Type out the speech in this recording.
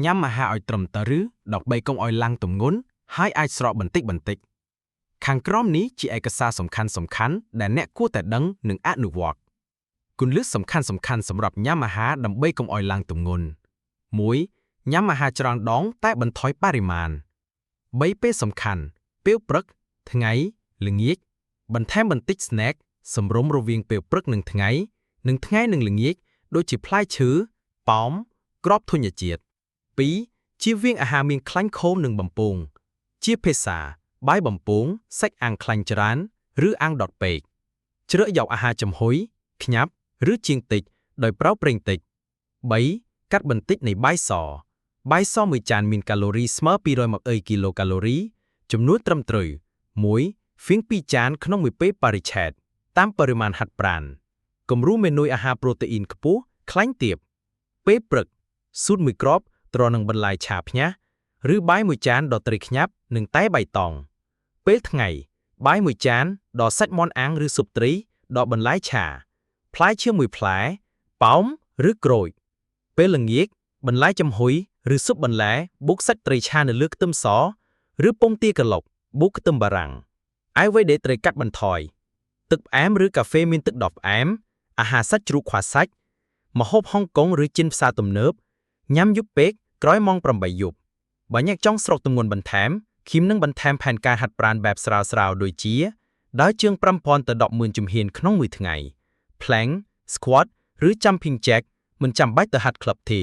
ញ៉ាំអាហារឲ្យត្រឹមត្រូវដើម្បីកុំឲ្យឡើងទម្ងន់ហើយអាចស្រកបន្តិចៗខាងក្រោមនេះជាឯកសារសំខាន់ៗដែលអ្នកគួរតែដឹងនិងអនុវត្តគន្លឹះសំខាន់ៗសម្រាប់ញ៉ាំអាហារដើម្បីកុំឲ្យឡើងទម្ងន់ 1. ញ៉ាំអាហារច្រើនដងតែបន្ថយបរិមាណ 3. ពេលសំខាន់ពេលព្រឹកថ្ងៃល្ងាចបន្ថែមបន្តិច snack សម្រុំរវាងពេលព្រឹកនិងថ្ងៃនិងល្ងាចដូចជាផ្លែឈើប៉ោមគ្រាប់ធញ្ញជាតិ 2. ជៀសវាងអាហារមានខ្លាញ់ខូមនិងបំពងជាភាសាបាយបំពងសាច់អាំងខ្លាញ់ច្រើនឬអាំងដុតពេកជ្រើសយកអាហារចំហុយខ្ញាប់ឬជាងតិចដោយប្រើប្រេងតិច 3. កាត់បន្តិចនៃបាយសមួយចានមានកាឡូរីស្មើ220គីឡូកាឡូរីចំនួនត្រឹមត្រូវ 1. ហ្វៀង2ចានក្នុងមួយពេលបរិច្ឆេទតាមបរិមាណហាត់ប្រាណគំរូមេនុយអាហារប្រូតេអ៊ីនខ្ពស់ខ្លាញ់ទាបពេលព្រឹកស៊ុតមួយគ្រាប់ទ្រាំនឹងបន្លែឆាផ្ញើឬបាយមួយចានដត្រីខ្ញាប់និងតែបៃតងពេលថ្ងៃបាយមួយចានដសាច់មាន់អាំងឬស៊ុបត្រីដកបន្លែឆាផ្លែឈើមួយផ្លែប៉ោមឬក្រូចពេលល្ងាចបន្លែចំហុយឬស៊ុបបន្លែបុកសាច់ត្រីឆានៅលើខ្ទឹមសឬពងទាក្រឡុកបុកខ្ទឹមបារាំងឯអ្វីដែលត្រូវកាត់បន្ថយទឹកផ្អែមឬកាហ្វេមានទឹកដោះផ្អែមអាហារសាច់ជ្រូកខ្វះសាច់ម្ហូបហុងកុងឬជិនផ្សារទំនើបញ៉ាំយប់ពេកក្រោយម៉ោង 8 យប់បើអ្នកចង់ស្រកទម្ងន់បន្ថែមឃីមនឹងបន្ថែមផែនការហាត់ប្រាណបែបស្រាលៗដូចជាដើរជើង 5,000 ទៅ 10,000 ជំហានក្នុងមួយថ្ងៃ Plank Squat ឬ Jumping Jack មិនចាំបាច់ទៅហាត់ក្លឹបទេ